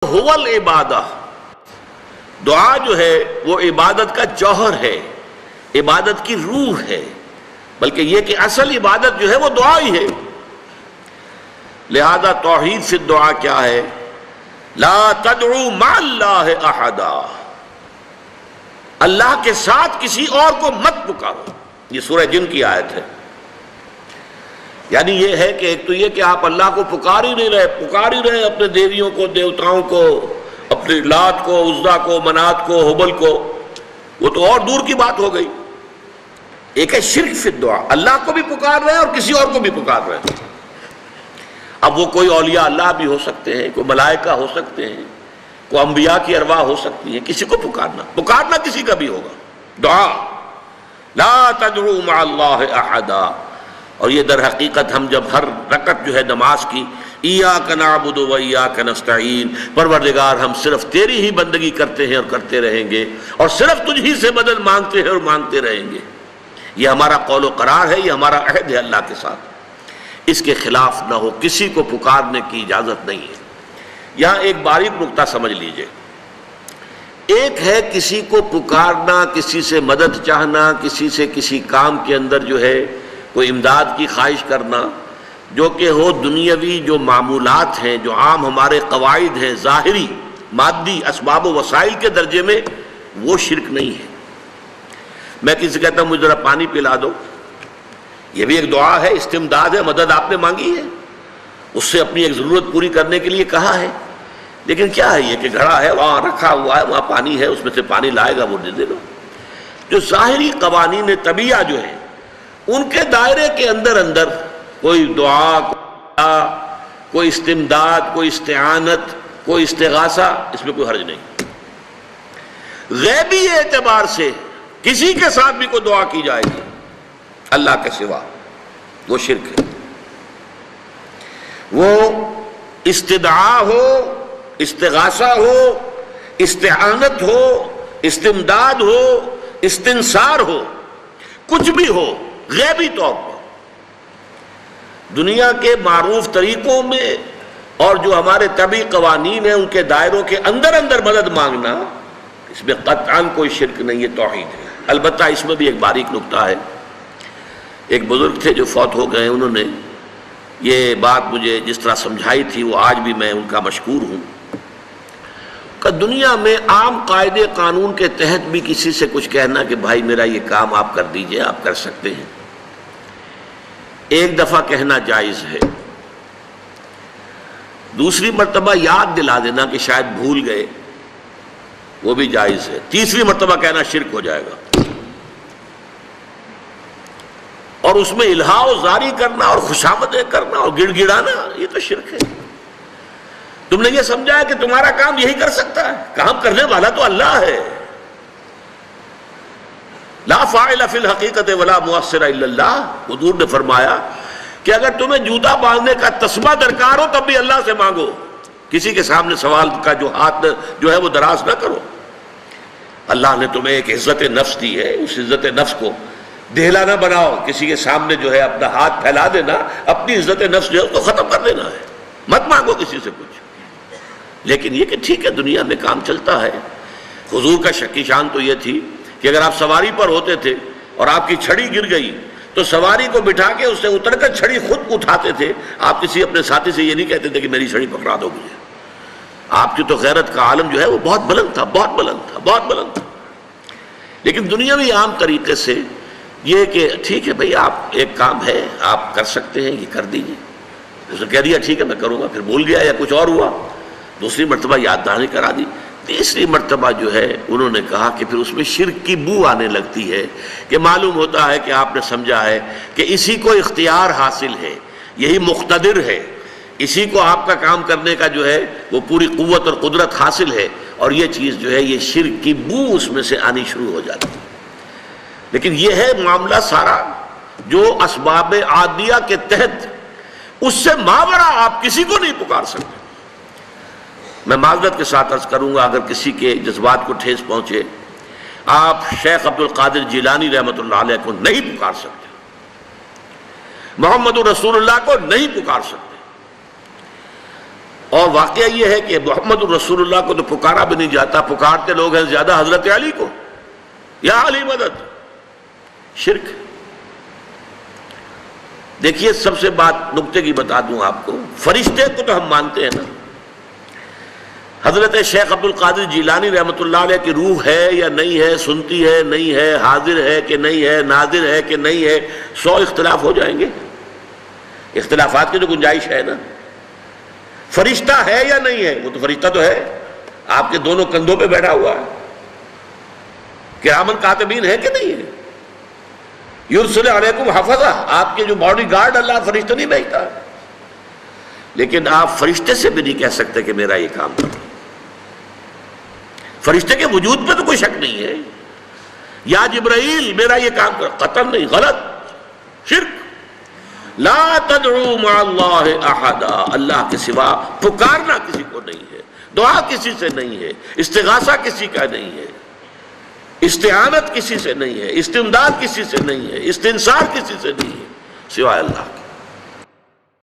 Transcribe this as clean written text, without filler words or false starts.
هو العبادہ، دعا جو ہے وہ عبادت کا جوہر ہے، عبادت کی روح ہے، بلکہ یہ کہ اصل عبادت جو ہے وہ دعا ہی ہے۔ لہذا توحید فی الدعا کیا ہے؟ لا تدعو مع اللہ احدا، اللہ کے ساتھ کسی اور کو مت پکارو۔ یہ سورہ جن کی آیت ہے۔ یعنی یہ ہے کہ ایک تو یہ کہ آپ اللہ کو پکار ہی رہے اپنے دیویوں کو، دیوتاؤں کو، اپنے لات کو، عزا کو، منات کو، حبل کو، وہ تو اور دور کی بات ہو گئی۔ ایک ہے شرک فی الدعا، اللہ کو بھی پکار رہے ہیں اور کسی اور کو بھی پکار رہے ہیں۔ اب وہ کوئی اولیاء اللہ بھی ہو سکتے ہیں، کوئی ملائکہ ہو سکتے ہیں، کوئی انبیاء کی ارواح ہو سکتی ہیں، کسی کو پکارنا کسی کا بھی ہوگا۔ دعا لا تدعو مع اللہ احدا۔ اور یہ در حقیقت ہم جب ہر رکعت جو ہے نماز کی ایاک نعبد و ایاک نستعین، پروردگار ہم صرف تیری ہی بندگی کرتے ہیں اور کرتے رہیں گے، اور صرف تجھ ہی سے مدد مانگتے ہیں اور مانگتے رہیں گے، یہ ہمارا قول و قرار ہے، یہ ہمارا عہد ہے اللہ کے ساتھ۔ اس کے خلاف نہ ہو، کسی کو پکارنے کی اجازت نہیں ہے۔ یہاں ایک باریک نکتہ سمجھ لیجئے۔ ایک ہے کسی کو پکارنا، کسی سے مدد چاہنا، کسی سے کسی کام کے اندر جو ہے کوئی امداد کی خواہش کرنا، جو کہ ہو دنیاوی جو معمولات ہیں، جو عام ہمارے قواعد ہیں، ظاہری مادی اسباب و وسائل کے درجے میں، وہ شرک نہیں ہے۔ میں کسی سے کہتا ہوں مجھے ذرا پانی پلا دو، یہ بھی ایک دعا ہے، استمداد ہے، مدد آپ نے مانگی ہے، اس سے اپنی ایک ضرورت پوری کرنے کے لیے کہا ہے۔ لیکن کیا ہے یہ کہ گھڑا ہے، وہاں رکھا ہوا ہے، وہاں پانی ہے، اس میں سے پانی لائے گا وہ دے دو۔ جو ظاہری قوانین طبیعہ جو ہیں، ان کے دائرے کے اندر کوئی دعا، کوئی استمداد، کوئی استعانت، کوئی استغاثہ، اس میں کوئی حرج نہیں۔ غیبی اعتبار سے کسی کے ساتھ بھی کوئی دعا کی جائے گی اللہ کے سوا، وہ شرک ہے۔ وہ استدعا ہو، استغاثہ ہو، استعانت ہو، استمداد ہو، استنصار ہو، کچھ بھی ہو، غیبی طور پر دنیا کے معروف طریقوں میں اور جو ہمارے طبعی قوانین ہیں ان کے دائروں کے اندر مدد مانگنا، اس میں قطعاً کوئی شرک نہیں ہے، توحید ہے۔ البتہ اس میں بھی ایک باریک نکتہ ہے۔ ایک بزرگ تھے جو فوت ہو گئے، انہوں نے یہ بات مجھے جس طرح سمجھائی تھی وہ آج بھی میں ان کا مشکور ہوں کہ دنیا میں عام قاعدے قانون کے تحت بھی کسی سے کچھ کہنا کہ بھائی میرا یہ کام آپ کر دیجئے، آپ کر سکتے ہیں، ایک دفعہ کہنا جائز ہے، دوسری مرتبہ یاد دلا دینا کہ شاید بھول گئے، وہ بھی جائز ہے، تیسری مرتبہ کہنا شرک ہو جائے گا۔ اور اس میں الہا و زاری کرنا اور خوشامدیں کرنا اور گڑ گڑانا، یہ تو شرک ہے۔ تم نے یہ سمجھا ہے کہ تمہارا کام یہی کر سکتا ہے، کام کرنے والا تو اللہ ہے۔ لا فاعل فی الحقیقت ولا مؤثر الا اللہ، حضور نے فرمایا کہ اگر تمہیں جوتا باندھنے کا تسبیح درکار ہو تب بھی اللہ سے مانگو، کسی کے سامنے سوال کا جو ہاتھ جو ہے وہ دراز نہ کرو۔ اللہ نے تمہیں ایک عزت نفس دی ہے، اس عزت نفس کو دہلا نہ بناؤ، کسی کے سامنے جو ہے اپنا ہاتھ پھیلا دینا، اپنی عزت نفس جو ہے اس کو ختم کر دینا ہے، مت مانگو کسی سے کچھ۔ لیکن یہ کہ ٹھیک ہے دنیا میں کام چلتا ہے۔ حضور کا شکی شان تو یہ تھی کہ اگر آپ سواری پر ہوتے تھے اور آپ کی چھڑی گر گئی تو سواری کو بٹھا کے اس سے اتر کر چھڑی خود اٹھاتے تھے، آپ کسی اپنے ساتھی سے یہ نہیں کہتے تھے کہ میری چھڑی پکڑا دو مجھے۔ آپ کی تو غیرت کا عالم جو ہے وہ بہت بلند تھا، بہت بلند تھا، بہت بلند تھا۔ لیکن دنیاوی عام طریقے سے یہ کہ ٹھیک ہے بھئی آپ ایک کام ہے آپ کر سکتے ہیں، یہ کر دیجئے۔ اس نے کہہ دیا ٹھیک ہے میں کروں گا، پھر بھول گیا یا کچھ اور ہوا، دوسری مرتبہ یاد دہانی کرا دی، تیسری مرتبہ جو ہے انہوں نے کہا کہ پھر اس میں شرک کی بو آنے لگتی ہے کہ معلوم ہوتا ہے کہ آپ نے سمجھا ہے کہ اسی کو اختیار حاصل ہے، یہی مقتدر ہے، اسی کو آپ کا کام کرنے کا جو ہے وہ پوری قوت اور قدرت حاصل ہے، اور یہ چیز جو ہے یہ شرک کی بو اس میں سے آنی شروع ہو جاتی ہے۔ لیکن یہ ہے معاملہ سارا جو اسباب عادیہ کے تحت، اس سے ماورا آپ کسی کو نہیں پکار سکتے۔ میں معذرت کے ساتھ عرض کروں گا اگر کسی کے جذبات کو ٹھیس پہنچے، آپ شیخ عبد القادر جیلانی رحمۃ اللہ علیہ کو نہیں پکار سکتے، محمد رسول اللہ کو نہیں پکار سکتے، اور اور واقعہ یہ ہے کہ محمد الرسول اللہ کو تو پکارا بھی نہیں جاتا، پکارتے لوگ ہیں زیادہ حضرت علی کو، یا علی مدد، شرک۔ دیکھیے سب سے بات نکتے کی بتا دوں آپ کو، فرشتے کو تو ہم مانتے ہیں نا، حضرت شیخ عبد القادر جیلانی رحمۃ اللہ علیہ کی روح ہے یا نہیں ہے، سنتی ہے نہیں ہے، حاضر ہے کہ نہیں ہے، ناظر ہے کہ نہیں ہے، 100 اختلاف ہو جائیں گے، اختلافات کی تو گنجائش ہے نا۔ فرشتہ ہے یا نہیں ہے؟ وہ تو فرشتہ تو ہے، آپ کے دونوں کندھوں پہ بیٹھا ہوا ہے، کرامن کاتبین ہے کہ نہیں ہے؟ یرسل علیکم حفظہ، آپ کے جو باڈی گارڈ اللہ فرشتہ نہیں بھیجتا، لیکن آپ فرشتے سے بھی نہیں کہہ سکتے کہ میرا یہ کام کرو۔ فرشتے کے وجود پہ تو کوئی شک نہیں ہے، یا جبرائیل میرا یہ کام کرو، قطعاً نہیں، غلط، شرک۔ لا تدعو مع اللہ احدا، اللہ کے سوا پکارنا کسی کو نہیں ہے، دعا کسی سے نہیں ہے، استغاثہ کسی کا نہیں ہے، استعانت کسی سے نہیں ہے، استمداد کسی سے نہیں ہے، استنصار کسی سے نہیں ہے، سوائے اللہ کے۔